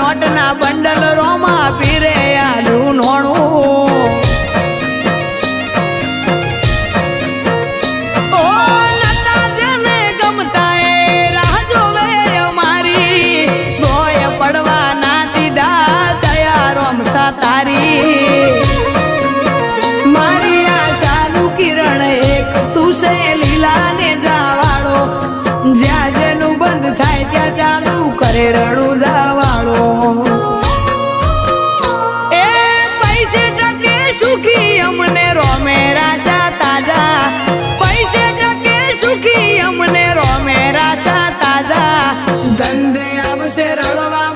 નોટના bundle રોમા પીરે આલું નોણું તારી મારી આશાનું કિરણ એક તું છે લીલા ને જાવાળો જ્યાં જેનું બંધ થાય ત્યાં ચાલુ કરે રણું જાવાળો એ પૈસે ટકે સુખી અમને રોમે રાશા તાજા પૈસે ટકે સુખી અમને રોમે રાશા તાજા ધંધે આવશે રળવા